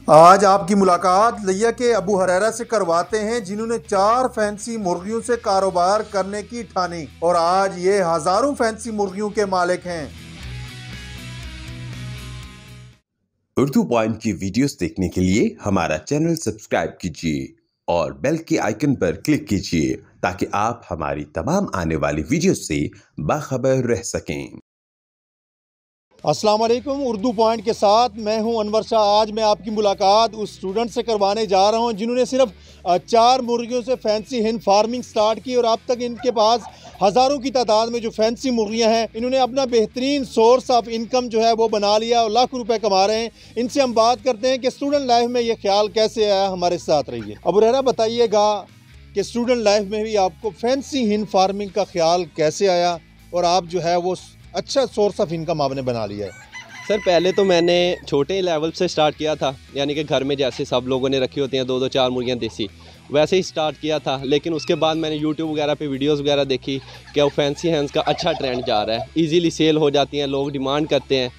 आज आपकी मुलाकात लिया के अबू हरेरा से करवाते हैं, जिन्होंने 4 फैंसी मुर्गियों से कारोबार करने की ठानी और आज ये हजारों फैंसी मुर्गियों के मालिक हैं। उर्दू पॉइंट की वीडियोस देखने के लिए हमारा चैनल सब्सक्राइब कीजिए और बेल के आइकन पर क्लिक कीजिए ताकि आप हमारी तमाम आने वाली वीडियोस से बाखबर रह सकें। अस्सलाम वालेकुम। उर्दू पॉइंट के साथ मैं हूं अनवर शाह। आज मैं आपकी मुलाकात उस स्टूडेंट से करवाने जा रहा हूं जिन्होंने सिर्फ 4 मुर्गियों से फैंसी हिन फार्मिंग स्टार्ट की और अब तक इनके पास हज़ारों की तादाद में जो फैंसी मुर्गियां हैं, इन्होंने अपना बेहतरीन सोर्स ऑफ इनकम जो है वो बना लिया और लाख रुपए कमा रहे हैं। इनसे हम बात करते हैं कि स्टूडेंट लाइफ में ये ख्याल कैसे आया। हमारे साथ रहिए। अबू हरेरा, बताइएगा कि स्टूडेंट लाइफ में भी आपको फैंसी हिन फार्मिंग का ख्याल कैसे आया और आप जो है वो अच्छा सोर्स ऑफ इनकम आपने बना लिया है। सर, पहले तो मैंने छोटे लेवल से स्टार्ट किया था, यानी कि घर में जैसे सब लोगों ने रखी होती हैं 2-2 4 मुर्गियाँ देसी, वैसे ही स्टार्ट किया था। लेकिन उसके बाद मैंने यूट्यूब वगैरह पे वीडियोस वगैरह देखी कि वो फैंसी हैंस का अच्छा ट्रेंड जा रहा है, इजीली सेल हो जाती हैं, लोग डिमांड करते हैं।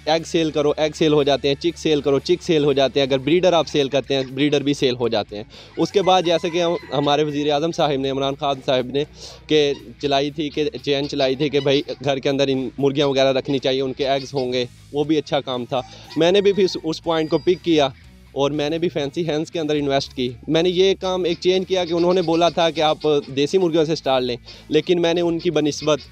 एग सेल करो, एग सेल हो जाते हैं, चिक सेल करो, चिक सेल हो जाते हैं। अगर ब्रीडर आप सेल करते हैं, ब्रीडर भी सेल हो जाते हैं। उसके बाद जैसे कि हमारे वज़ीर आज़म साहिब ने, इमरान खान साहब ने चलाई थी कि चैन चलाई थी कि भाई घर के अंदर इन मुर्गियाँ वगैरह रखनी चाहिए, उनके एग्स होंगे, वो भी अच्छा काम था। मैंने भी फिर उस पॉइंट को पिक किया और मैंने भी फैंसी हैंस के अंदर इन्वेस्ट की। मैंने ये काम एक चेंज किया कि उन्होंने बोला था कि आप देसी मुर्गियों से स्टार्ट लें, लेकिन मैंने उनकी बनिस्बत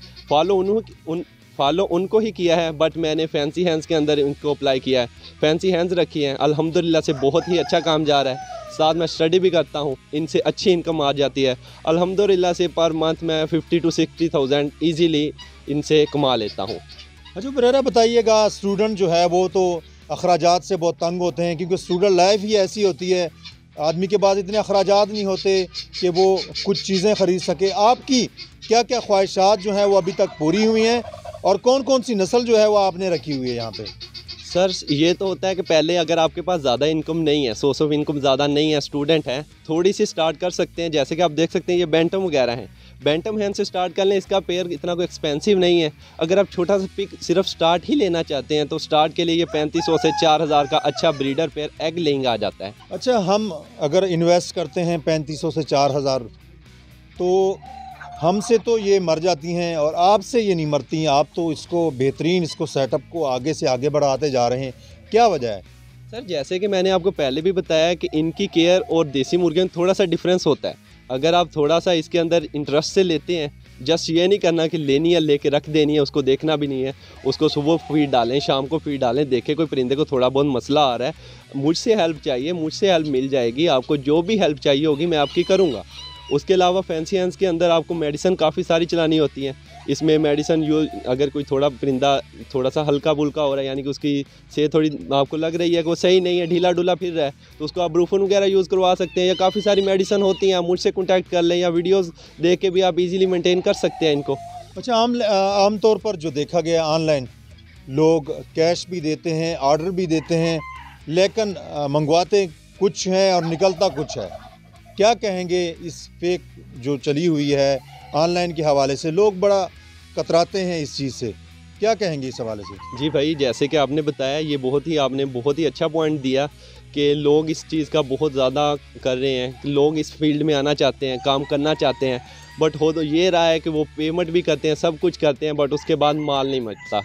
फॉलो उनको ही किया है, बट मैंने फैंसी हैंस के अंदर उनको अप्लाई किया है। फैंसी हैंस रखी हैं, अल्हम्दुलिल्लाह से बहुत ही अच्छा काम जा रहा है। साथ में स्टडी भी करता हूँ, इनसे अच्छी इनकम आ जाती है अल्हम्दुलिल्लाह से। पर मंथ मैं 50 to 60,000 ईजीली इनसे कमा लेता हूँ। अच्छा बरेरा, बताइएगा स्टूडेंट जो है वो तो अखराजात से बहुत तंग होते हैं, क्योंकि स्टूडेंट लाइफ ही ऐसी होती है, आदमी के पास इतने अखराजात नहीं होते कि वो कुछ चीज़ें ख़रीद सके। आपकी क्या क्या ख्वाहिशात जो हैं वो अभी तक पूरी हुई हैं और कौन कौन सी नस्ल जो है वो आपने रखी हुई है यहाँ पे? सर, ये तो होता है कि पहले अगर आपके पास ज़्यादा इनकम नहीं है, सोर्स ऑफ इनकम ज़्यादा नहीं है, स्टूडेंट हैं, थोड़ी सी स्टार्ट कर सकते हैं। जैसे कि आप देख सकते हैं ये बैंटम वगैरह हैं, बैंटम हैन से स्टार्ट कर लें। इसका पेयर इतना कोई एक्सपेंसिव नहीं है। अगर आप छोटा सा पिक सिर्फ स्टार्ट ही लेना चाहते हैं तो स्टार्ट के लिए ये 3500 से 4000 का अच्छा ब्रीडर पेयर एग लेंगे आ जाता है। अच्छा, हम अगर इन्वेस्ट करते हैं 3500 से 4000 तो हमसे तो ये मर जाती हैं और आपसे ये नहीं मरती। आप तो इसको बेहतरीन, इसको सेटअप को आगे से आगे बढ़ाते जा रहे हैं, क्या वजह है? सर, जैसे कि मैंने आपको पहले भी बताया कि इनकी केयर और देसी मुर्गियों में थोड़ा सा डिफरेंस होता है। अगर आप थोड़ा सा इसके अंदर इंटरेस्ट से लेते हैं, जस्ट ये नहीं करना कि लेनी है लेके रख देनी है, उसको देखना भी नहीं है। उसको सुबह फीड डालें, शाम को फीड डालें, देखें कोई परिंदे को थोड़ा बहुत मसला आ रहा है, मुझसे हेल्प चाहिए, मुझसे हेल्प मिल जाएगी। आपको जो भी हेल्प चाहिए होगी मैं आपकी करूँगा। उसके अलावा फैंसी हैंस के अंदर आपको मेडिसिन काफ़ी सारी चलानी होती हैं। इसमें मेडिसिन यूज, अगर कोई थोड़ा परिंदा थोड़ा सा हल्का बुल्का हो रहा है, यानी कि उसकी सेहत थोड़ी आपको लग रही है कि वो सही नहीं है, ढीला ढूला फिर रहा है, तो उसको आप ब्रूफन वगैरह यूज़ करवा सकते हैं। या काफ़ी सारी मेडिसिन होती हैं, आप मुझसे कॉन्टैक्ट कर लें या वीडियोज़ देख के भी आप इजीली मेंटेन कर सकते हैं इनको। अच्छा, आम तौर पर जो देखा गया ऑनलाइन, लोग कैश भी देते हैं, ऑर्डर भी देते हैं, लेकिन मंगवाते कुछ हैं और निकलता कुछ है। क्या कहेंगे इस फेक जो चली हुई है ऑनलाइन के हवाले से? लोग बड़ा कतराते हैं इस चीज़ से, क्या कहेंगे इस हवाले से? जी भाई, जैसे कि आपने बताया, ये आपने बहुत ही अच्छा पॉइंट दिया कि लोग इस चीज़ का बहुत ज़्यादा कर रहे हैं। लोग इस फील्ड में आना चाहते हैं, काम करना चाहते हैं, बट हो तो ये रहा है कि वो पेमेंट भी करते हैं, सब कुछ करते हैं, बट उसके बाद माल नहीं मिलता।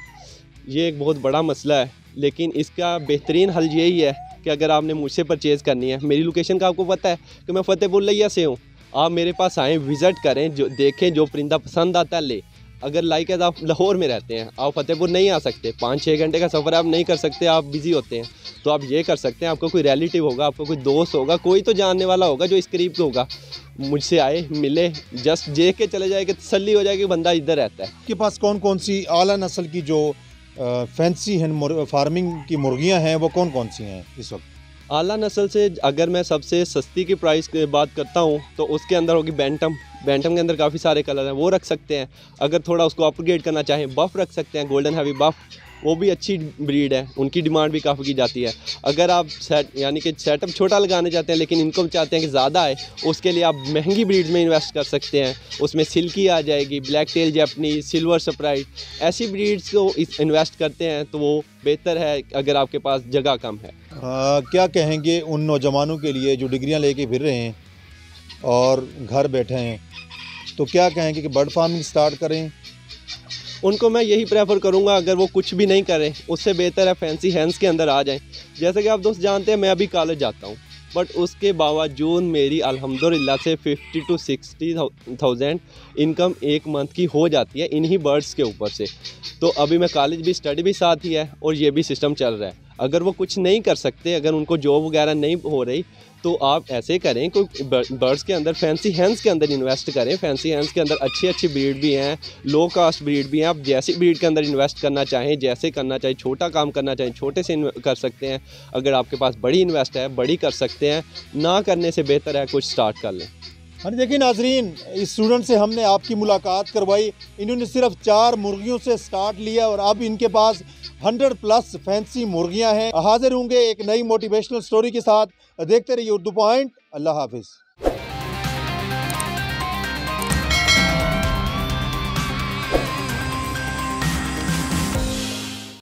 ये एक बहुत बड़ा मसला है। लेकिन इसका बेहतरीन हल यही है कि अगर आपने मुझसे परचेज़ करनी है, मेरी लोकेशन का आपको पता है कि मैं फ़तेहपुर लिया से हूँ, आप मेरे पास आएँ, विज़िट करें, जो देखें, जो परिंदा पसंद आता है ले। अगर लाइक है, आप लाहौर में रहते हैं, आप फ़तेहपुर नहीं आ सकते, 5-6 घंटे का सफ़र आप नहीं कर सकते, आप बिज़ी होते हैं, तो आप ये कर सकते हैं, आपको कोई रिलेटिव होगा, आपको कोई दोस्त होगा, कोई तो जानने वाला होगा जो इस करीब के होगा, मुझसे आए, मिले, जस्ट देख के चले जाए कि तसल्ली हो जाए कि बंदा इधर रहता है। आपके पास कौन कौन सी आला नस्ल की जो फैंसी हिन फार्मिंग की मुर्गियां हैं वो कौन कौन सी हैं इस वक्त? आला नस्ल से अगर मैं सबसे सस्ती की प्राइस की बात करता हूँ तो उसके अंदर होगी बैंटम। बैंटम के अंदर काफ़ी सारे कलर हैं, वो रख सकते हैं। अगर थोड़ा उसको अपग्रेड करना चाहें, बफ़ रख सकते हैं, गोल्डन हैवी बफ़। वो भी अच्छी ब्रीड है, उनकी डिमांड भी काफ़ी की जाती है। अगर आप सेटअप छोटा लगाने चाहते हैं लेकिन इनकम चाहते हैं कि ज़्यादा है, उसके लिए आप महंगी ब्रीड्स में इन्वेस्ट कर सकते हैं। उसमें सिल्की आ जाएगी, black tell Japanese, silver Sprite, ऐसी ब्रीड्स को इन्वेस्ट करते हैं तो वो बेहतर है अगर आपके पास जगह कम है। क्या कहेंगे उन नौजवानों के लिए जो डिग्रियां लेके फिर रहे हैं और घर बैठे हैं, तो क्या कहेंगे कि बर्ड फार्मिंग स्टार्ट करें? उनको मैं यही प्रेफर करूंगा, अगर वो कुछ भी नहीं करें उससे बेहतर है फैंसी हैंड्स के अंदर आ जाएं। जैसे कि आप दोस्त जानते हैं मैं अभी कॉलेज जाता हूं, बट उसके बावजूद मेरी अल्हम्दुलिल्लाह से 50 to 60,000 इनकम एक मंथ की हो जाती है इन्हीं बर्ड्स के ऊपर से। तो अभी मैं कॉलेज भी, स्टडी भी साथ ही है और ये भी सिस्टम चल रहा है। अगर वो कुछ नहीं कर सकते, अगर उनको जॉब वगैरह नहीं हो रही, तो आप ऐसे करें, कोई बर्ड्स के अंदर, फैंसी हैंड्स के अंदर इन्वेस्ट करें। फैंसी हैंड्स के अंदर अच्छी अच्छी ब्रीड भी हैं, लो कास्ट ब्रीड भी हैं। आप जैसी ब्रीड के अंदर इन्वेस्ट करना चाहें, जैसे करना चाहें, छोटा काम करना चाहें छोटे से कर सकते हैं। अगर आपके पास बड़ी इन्वेस्ट है, बड़ी कर सकते हैं। ना करने से बेहतर है कुछ स्टार्ट कर लें। हाँ, देखिए नाजरीन, इस स्टूडेंट से हमने आपकी मुलाकात करवाई। इन्होंने सिर्फ 4 मुर्गियों से स्टार्ट लिया और अब इनके पास 100+ फैंसी मुर्गियां हैं। हाजिर होंगे एक नई मोटिवेशनल स्टोरी के साथ। देखते रहिए उर्दू पॉइंट। अल्लाह हाफिज़।